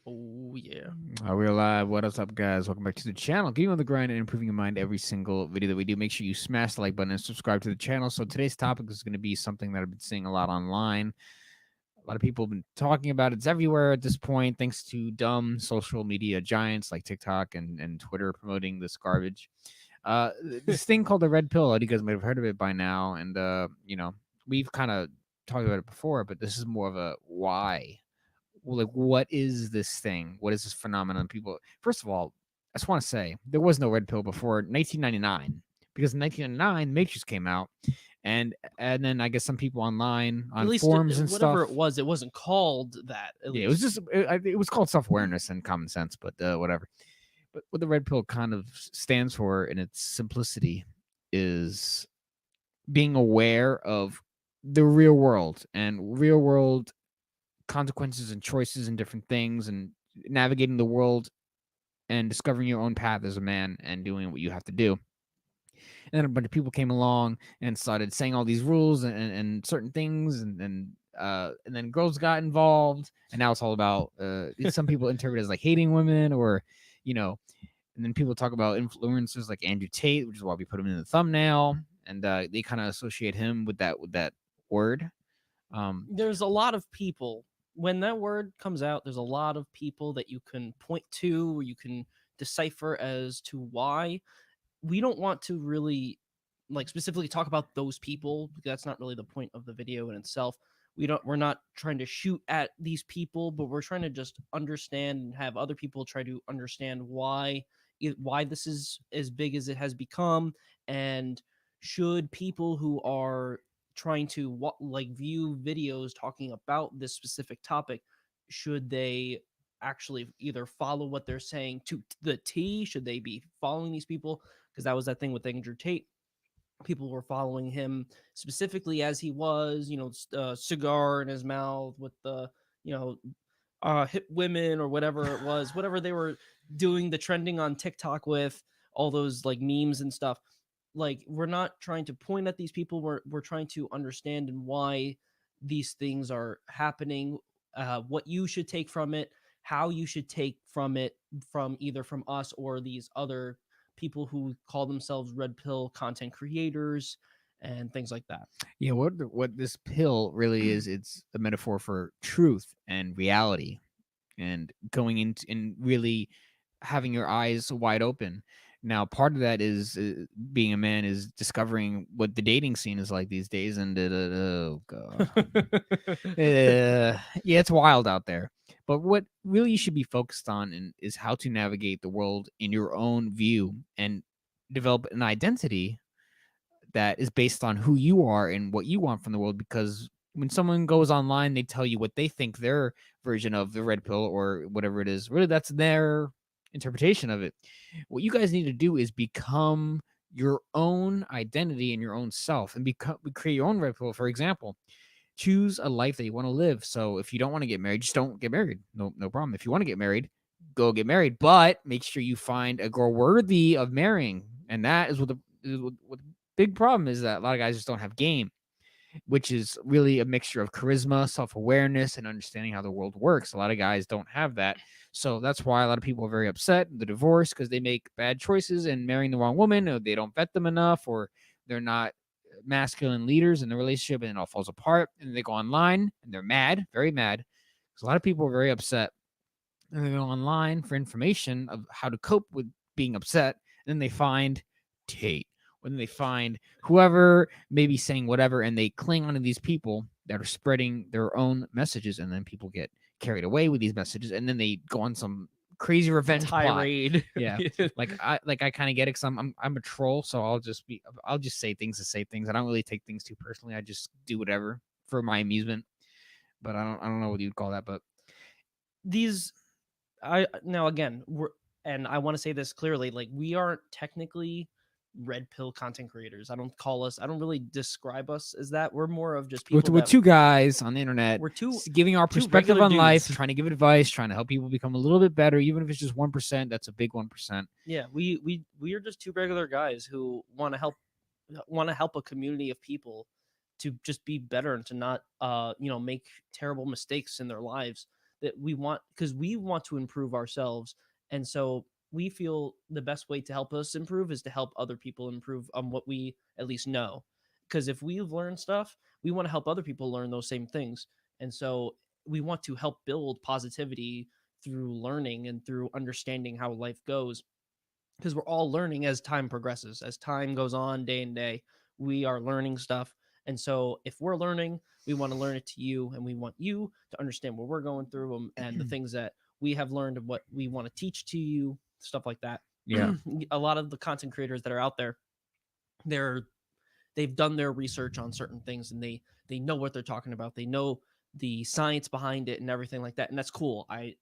Oh yeah. We're live. What is up, guys? Welcome back to the channel. Getting on the grind and improving your mind every single video that we do. Make sure you smash the like button and subscribe to the channel. So today's topic is going to be something that I've been seeing a lot online. A lot of people have been talking about it. It's everywhere at this point, thanks to dumb social media giants like TikTok and Twitter promoting this garbage. This thing called the red pill. You guys might have heard of it by now, and we've kind of talked about it before, but this is more of a why. Well, like, what is this thing? What is this phenomenon? People, first of all, I just want to say there was no red pill before 1999 because in 1999 Matrix came out, and then I guess some people online At on least forums and whatever stuff. it was, it wasn't called that. At Yeah, it was least. just it was called self awareness and common sense, but whatever. But what the red pill kind of stands for in its simplicity is being aware of the real world and real world consequences and choices and different things and navigating the world and discovering your own path as a man and doing what you have to do. And then a bunch of people came along and started saying all these rules and certain things, and then girls got involved, and now it's all about. Some people interpret it as like hating women, or you know, and then people talk about influencers like Andrew Tate, which is why we put him in the thumbnail, and they kind of associate him with that word. There's a lot of people when that word comes out. There's a lot of people that you can point to, or you can decipher as to why. We don't want to really like specifically talk about those people because that's not really the point of the video in itself. We're not trying to shoot at these people, but we're trying to just understand and have other people try to understand why this is as big as it has become, and should people who are trying to view videos talking about this specific topic, should they actually either follow what they're saying to the T? Should they be following these people? Because that was that thing with Andrew Tate. People were following him specifically as he was, cigar in his mouth with the, you know, hit women or whatever it was, whatever they were doing the trending on TikTok with all those like memes and stuff. Like, we're not trying to point at these people. We're trying to understand and why these things are happening, what you should take from it, how you should take from it, from either from us or these other people who call themselves red pill content creators and things like that. Yeah, what this pill really is, it's a metaphor for truth and reality and going into and really having your eyes wide open. Now, part of that is being a man is discovering what the dating scene is like these days, and oh god, yeah, it's wild out there. But what really you should be focused on is how to navigate the world in your own view and develop an identity that is based on who you are and what you want from the world. Because when someone goes online, they tell you what they think their version of the red pill or whatever it is. Really, that's their interpretation of it. What you guys need to do is become your own identity and your own self and create your own red pill. For example, choose a life that you want to live. So if you don't want to get married, just don't get married. No problem. If you want to get married, go get married, but make sure you find a girl worthy of marrying. And that is what the big problem is, that a lot of guys just don't have game, which is really a mixture of charisma, self-awareness, and understanding how the world works. A lot of guys don't have that. So that's why a lot of people are very upset in the divorce, because they make bad choices and marrying the wrong woman, or they don't vet them enough, or they're not masculine leaders in the relationship, and it all falls apart. And they go online and they're mad, very mad. Because a lot of people are very upset. And they go online for information of how to cope with being upset. And then they find Tate. When they find whoever may be saying whatever, and they cling onto these people that are spreading their own messages, and then people get carried away with these messages, and then they go on some crazy revenge plot. Tirade. Yeah, I kind of get it, because I'm a troll, so I'll just say things to say things. I don't really take things too personally. I just do whatever for my amusement. But I don't know what you'd call that, but These I now again, and I want to say this clearly, like, we aren't technically red pill content creators. I don't really describe us as that. We're more of just people we're that two guys on the internet we're giving our two perspective regular on life, dudes. trying to give advice, trying to help people become a little bit better, even if it's just 1%. That's a big 1%. Yeah, we are just two regular guys who want to help a community of people to just be better and to not make terrible mistakes in their lives. that we want, because we want to improve ourselves. And so we feel the best way to help us improve is to help other people improve on what we at least know. Because if we've learned stuff, we want to help other people learn those same things. And so we want to help build positivity through learning and through understanding how life goes, because we're all learning as time progresses. As time goes on, day and day, we are learning stuff. And so if we're learning, we want to learn it to you, and we want you to understand what we're going through, and the things that we have learned and what we want to teach to you, stuff like that. Yeah. A lot of the content creators that are out there, they're they've done their research on certain things, and they know what they're talking about. They know the science behind it and everything like that, and that's cool. I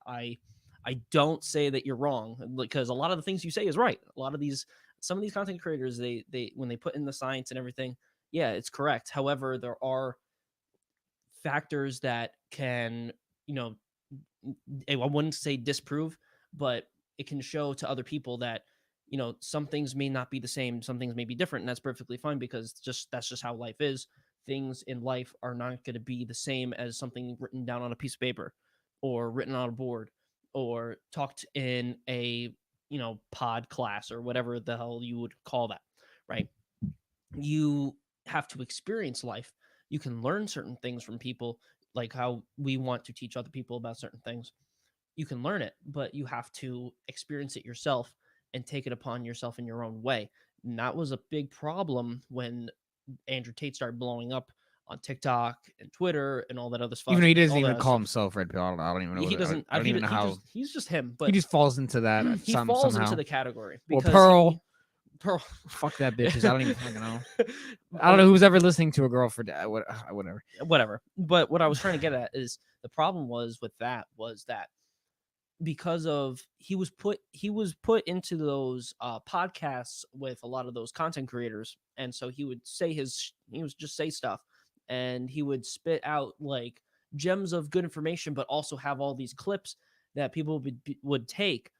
don't say that you're wrong, because a lot of the things you say is right. A lot of these Some of these content creators, they when they put in the science and everything, yeah, it's correct. However, there are factors that can, you know, I wouldn't say disprove, but it can show to other people that, some things may not be the same, some things may be different, and that's perfectly fine, because that's just how life is. Things in life are not going to be the same as something written down on a piece of paper, or written on a board, or talked in a, pod class, or whatever the hell you would call that, right? You have to experience life. You can learn certain things from people, like how we want to teach other people about certain things. You can learn it, but you have to experience it yourself and take it upon yourself in your own way. And that was a big problem when Andrew Tate started blowing up on TikTok and Twitter and all that other Even stuff. though he doesn't All even that call stuff. himself Red Pill. I don't even know He what doesn't. I don't even know how He's just him. he But just falls into that he falls into somehow. the category Or because Pearl. Pearl. Fuck that bitches. I don't even fucking know. I don't know who's ever listening to a girl for whatever. Whatever. But what I was trying to get at is, the problem was that because of he was put into those podcasts with a lot of those content creators, and so he was just say stuff, and he would spit out like gems of good information, but also have all these clips that people would take,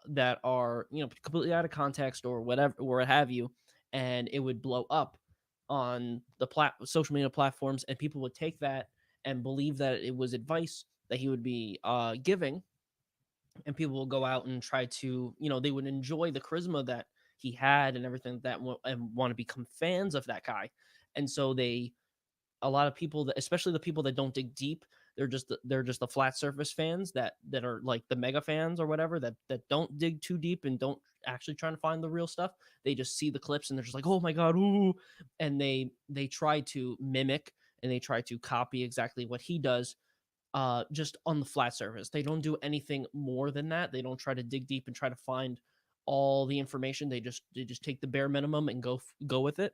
that are, completely out of context or whatever, or what have you, and it would blow up on the social media platforms, and people would take that and believe that it was advice that he would be giving, and people will go out and try to, they would enjoy the charisma that he had and everything, and want to become fans of that guy. And so a lot of people, that especially the people that don't dig deep, they're just the flat surface fans, that are like the mega fans or whatever, that don't dig too deep and don't actually try to find the real stuff. They just see the clips and they're just like, oh my god, ooh, and they try to mimic, and they try to copy exactly what he does, just on the flat surface. They don't do anything more than that. They don't try to dig deep and try to find all the information. They just take the bare minimum and go with it.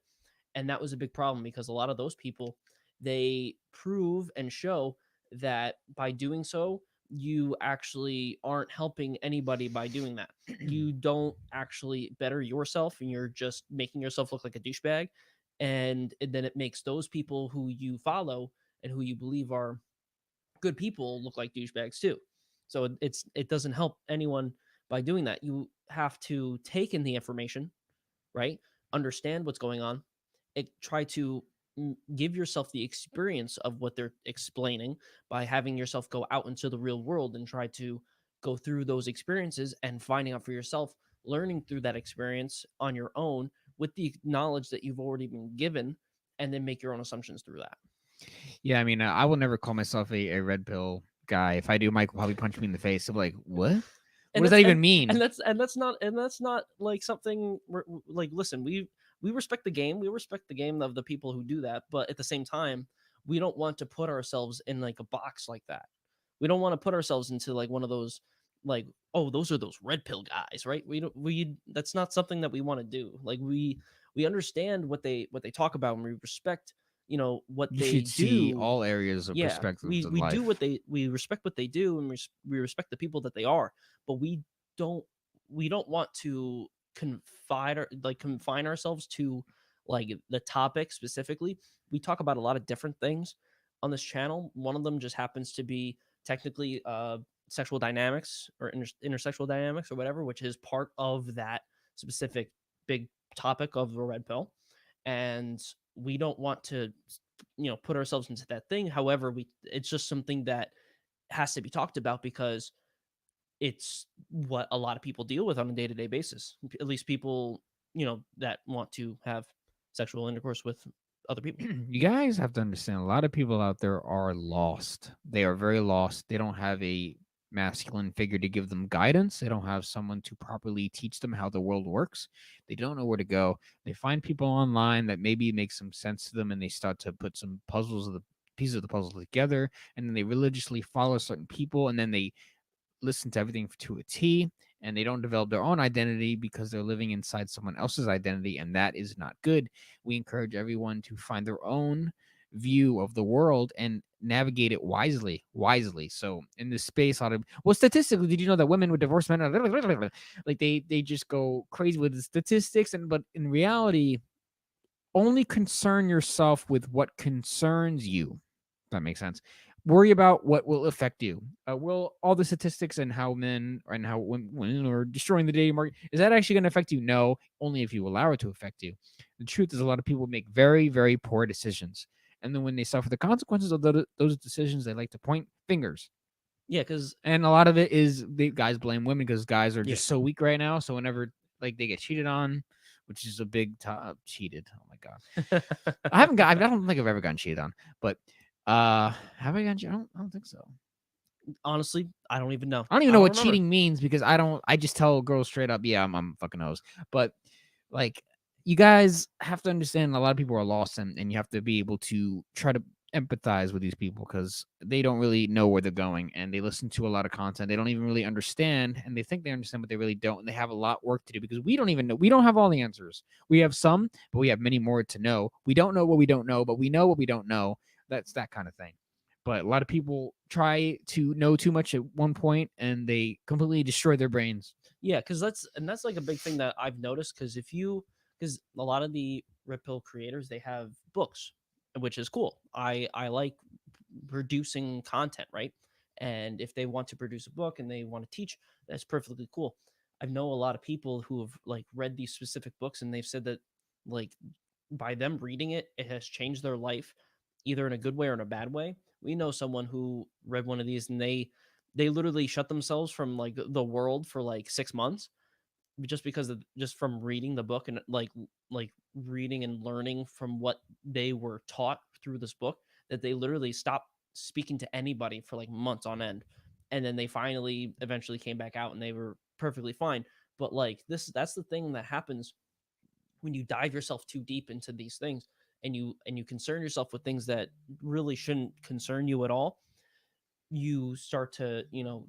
And that was a big problem, because a lot of those people, they prove and show that by doing so, you actually aren't helping anybody by doing that. You don't actually better yourself, and you're just making yourself look like a douchebag. And then it makes those people who you follow and who you believe are good people look like douchebags too. So it doesn't help anyone by doing that. You have to take in the information, right? Understand what's going on. Try to give yourself the experience of what they're explaining by having yourself go out into the real world and try to go through those experiences and finding out for yourself, learning through that experience on your own with the knowledge that you've already been given, and then make your own assumptions through that. Yeah, I mean, I will never call myself a red pill guy. If I do, Mike will probably punch me in the face. I'm like, what? What And does that that's even and mean? that's not like something like, listen, we respect the game. We respect the game of the people who do that, but at the same time, we don't want to put ourselves in like a box like that. We don't want to put ourselves into like one of those, like, oh, those are those red pill guys, right? We don't we That's not something that we want to do. Like, we understand what they talk about, and we respect, what You they should see do. all areas of Yeah, perspectives of we life. we respect what they do, and we respect the people that they are, but don't we don't want to confine ourselves to like the topic specifically. We talk about a lot of different things on this channel. One of them just happens to be technically sexual dynamics, or intersexual dynamics, or whatever, which is part of that specific big topic of the red pill. And we don't want to put ourselves into that thing. However, we it's just something that has to be talked about because it's what a lot of people deal with on a day-to-day basis. At least people, that want to have sexual intercourse with other people. You guys have to understand a lot of people out there are lost. They are very lost. They don't have a masculine figure to give them guidance. They don't have someone to properly teach them how the world works. They don't know where to go. They find people online that maybe make some sense to them, and they start to put some puzzles of the pieces of the puzzle together, and then they religiously follow certain people, and then they listen to everything to a T, and they don't develop their own identity because they're living inside someone else's identity, and that is not good. We encourage everyone to find their own view of the world and navigate it wisely. So in this space, a lot of, well, statistically, did you know that women with divorced men are like they just go crazy with the statistics, and but in reality, only concern yourself with what concerns you. If that makes sense. Worry about what will affect you. Will all the statistics and how men and how women are destroying the dating market, is that actually going to affect you? No, only if you allow it to affect you. The truth is, a lot of people make very, very poor decisions. And then when they suffer the consequences of those decisions, they like to point fingers. Yeah, because And a lot of it is the guys blame women because guys are yeah. just so weak right now. So whenever like they get cheated on, which is a big cheated. Oh my god. I don't think I've ever gotten cheated on, but have I gotten I don't think so. Honestly, I don't even know. I don't even I know don't what remember. cheating means because I just tell girls straight up, yeah, I'm fucking hoes. But like you guys have to understand a lot of people are lost, and you have to be able to try to empathize with these people because they don't really know where they're going, and they listen to a lot of content. They don't even really understand, and they think they understand, but they really don't. And they have a lot work to do because we don't even know. We don't have all the answers. We have some, but we have many more to know. We don't know what we don't know, but we know what we don't know. That's that kind of thing. But a lot of people try to know too much at one point and they completely destroy their brains. Yeah, because that's like a big thing that I've noticed. Because a lot of the Red Pill creators, they have books, which is cool. I like producing content, right? And if they want to produce a book and they want to teach, that's perfectly cool. I know a lot of people who have like read these specific books and they've said that like by them reading it, it has changed their life either in a good way or in a bad way. We know someone who read one of these and they literally shut themselves from like the world for like 6 months just because of just from reading the book and like reading and learning from what they were taught through this book, that they literally stopped speaking to anybody for like months on end, and then they finally eventually came back out and they were perfectly fine. But like that's the thing that happens when you dive yourself too deep into these things, and you concern yourself with things that really shouldn't concern you at all. You start to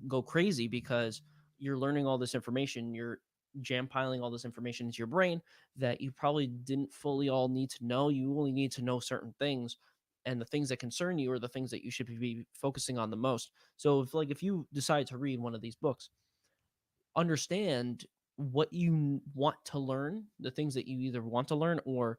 go crazy because you're learning all this information, you're jam piling all this information into your brain that you probably didn't fully all need to know. You only need to know certain things, and the things that concern you are the things that you should be focusing on the most. So if you decide to read one of these books, understand what you want to learn, the things that you either want to learn or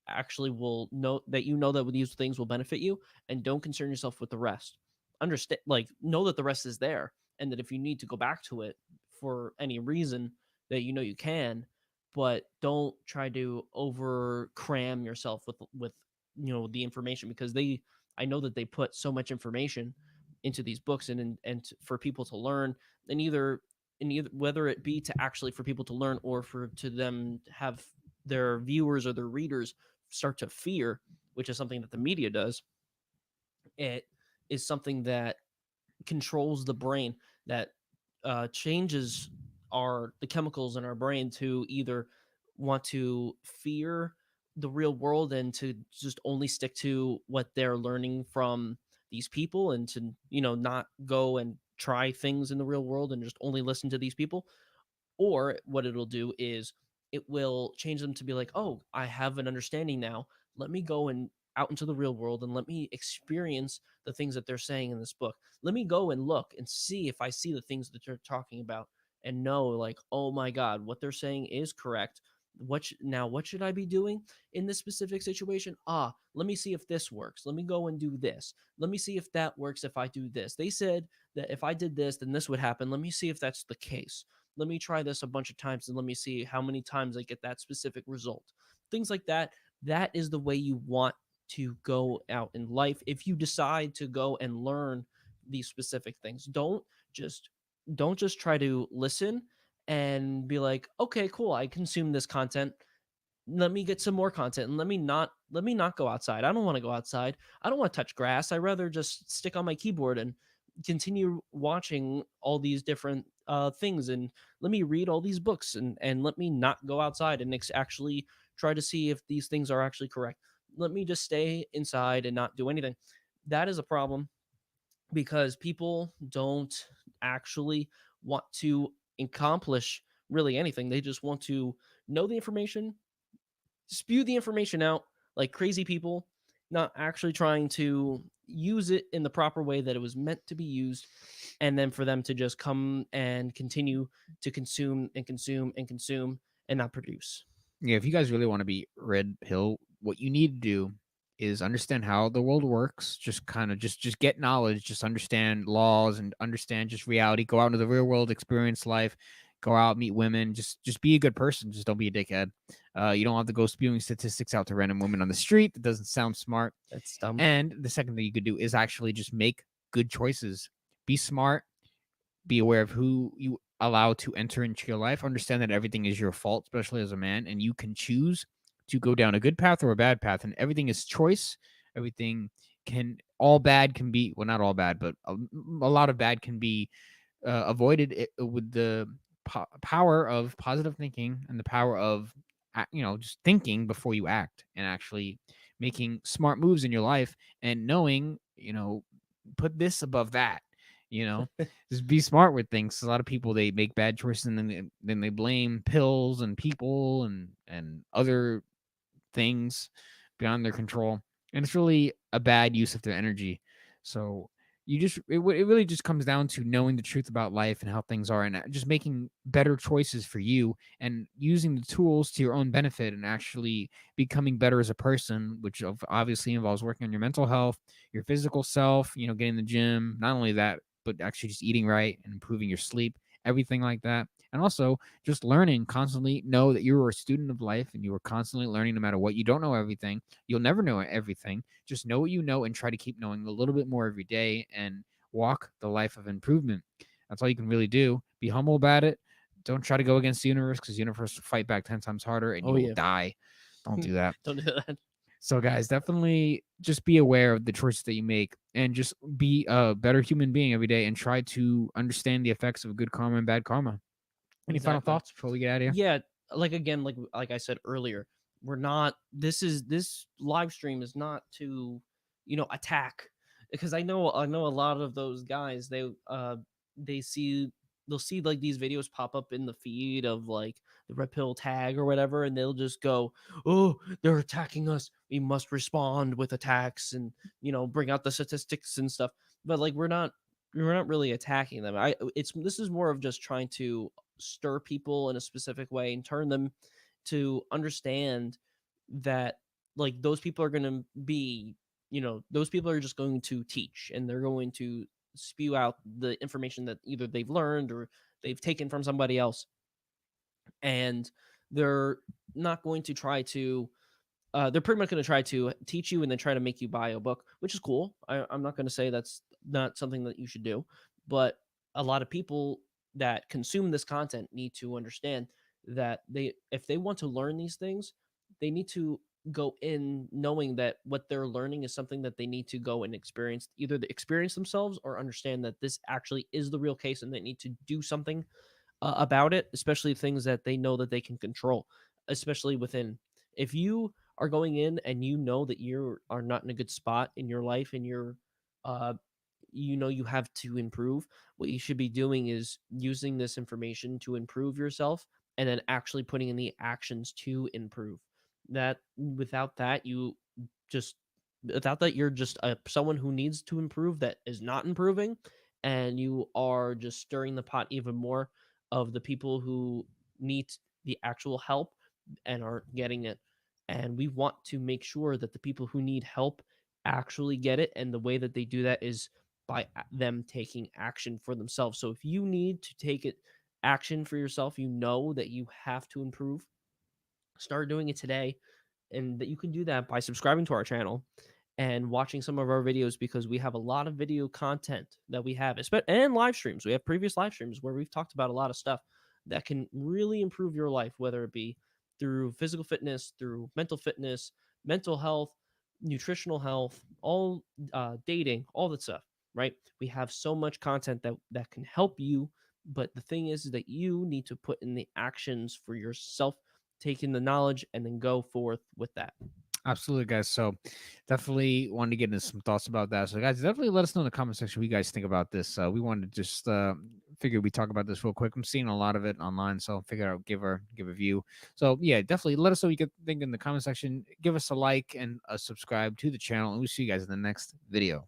actually will know that these things will benefit you, and don't concern yourself with the rest. Understand, like, know that the rest is there, and that if you need to go back to it for any reason, that you can, but don't try to over cram yourself with the information, because I know that they put so much information into these books, and for people to learn, and either whether it be to actually for people to learn or for to them have their viewers or their readers start to fear, which is something that the media does. It is something that controls the brain, that changes the chemicals in our brain to either want to fear the real world and to just only stick to what they're learning from these people, and to not go and try things in the real world and just only listen to these people. Or what it'll do is it will change them to be like, oh, I have an understanding now. Let me go and out into the real world and let me experience the things that they're saying in this book. Let me go and look and see if I see the things that they're talking about, and know, like, oh my God, what they're saying is correct. What should I be doing in this specific situation? Let me see if this works. Let me go and do this. Let me see if that works if I do this. They said that if I did this, then this would happen. Let me see if that's the case. Let me try this a bunch of times and let me see how many times I get that specific result. Things like that. That is the way you want to go out in life. If you decide to go and learn these specific things. Just don't just try to listen and be like, okay, cool, I consume this content, let me get some more content, and let me not go outside. I don't want to go outside. I don't want to touch grass. I rather just stick on my keyboard and continue watching all these different things, and let me read all these books, and let me not go outside and actually try to see if these things are actually correct. Let me just stay inside and not do anything. That is a problem because people don't actually want to accomplish really anything. They just want to know the information, spew the information out like crazy people, not actually trying to use it in the proper way that it was meant to be used, and then for them to just come and continue to consume and consume and consume and not produce. Yeah, if you guys really want to be red pill, what you need to do is understand how the world works. Just kind of just get knowledge, just understand laws and understand just reality. Go out into the real world, experience life, go out, meet women, just be a good person. Just don't be a dickhead. You don't have to go spewing statistics out to random women on the street. That doesn't sound smart. That's dumb. And the second thing you could do is actually just make good choices. Be smart, be aware of who you allow to enter into your life. Understand that everything is your fault, especially as a man, and you can choose to go down a good path or a bad path, and everything is choice. Everything can all bad can be well, not all bad, but a lot of bad can be avoided with the power of positive thinking and the power of just thinking before you act and actually making smart moves in your life and knowing put this above that you know just be smart with things. A lot of people, they make bad choices and then they blame pills and people and other things beyond their control, and it's really a bad use of their energy. So it really just comes down to knowing the truth about life and how things are, and just making better choices for you and using the tools to your own benefit and actually becoming better as a person, which obviously involves working on your mental health, your physical self, getting in the gym, not only that, but actually just eating right and improving your sleep, everything like that. And also just learning constantly. Know that you're a student of life and you are constantly learning no matter what. You don't know everything. You'll never know everything. Just know what you know and try to keep knowing a little bit more every day and walk the life of improvement. That's all you can really do. Be humble about it. Don't try to go against the universe because the universe will fight back 10 times harder and Oh you will yeah. die. Don't do that. Don't do that. So, guys, definitely just be aware of the choices that you make and just be a better human being every day and try to understand the effects of good karma and bad karma. Any final Exactly. thoughts before we get out of here? Yeah, like again, like I said earlier, we're not this live stream is not to, attack, because I know a lot of those guys, they see they'll see like these videos pop up in the feed of like the red pill tag or whatever, and they'll just go, "Oh, they're attacking us. We must respond with attacks and, bring out the statistics and stuff." But like we're not really attacking them. This is more of just trying to stir people in a specific way and turn them to understand that, like, those people are going to be, those people are just going to teach, and they're going to spew out the information that either they've learned or they've taken from somebody else, and they're not going to try to they're pretty much going to try to teach you and then try to make you buy a book, which is cool. I'm not going to say that's not something that you should do, but a lot of people that consume this content need to understand that if they want to learn these things, they need to go in knowing that what they're learning is something that they need to go and experience, either the experience themselves or understand that this actually is the real case, and they need to do something about it, especially things that they know that they can control, especially within. If you are going in and you know that you are not in a good spot in your life and uh, you have to improve, what you should be doing is using this information to improve yourself and then actually putting in the actions to improve. That without that, just without that, you're just someone who needs to improve that is not improving, and you are just stirring the pot even more of the people who need the actual help and aren't getting it. And we want to make sure that the people who need help actually get it. And the way that they do that is by them taking action for themselves. So if you need to take it action for yourself, you know that you have to improve, start doing it today. And that you can do that by subscribing to our channel and watching some of our videos because we have a lot of video content that we have, and live streams. We have previous live streams where we've talked about a lot of stuff that can really improve your life, whether it be through physical fitness, through mental fitness, mental health, nutritional health, all dating, all that stuff. Right? We have so much content that can help you, but the thing is that you need to put in the actions for yourself, take in the knowledge, and then go forth with that. Absolutely, guys. So definitely wanted to get into some thoughts about that. So, guys, definitely let us know in the comment section what you guys think about this. We wanted to just figure we talk about this real quick. I'm seeing a lot of it online, so I'll figure out give a view. So yeah, definitely let us know what you think in the comment section. Give us a like and a subscribe to the channel, and we'll see you guys in the next video.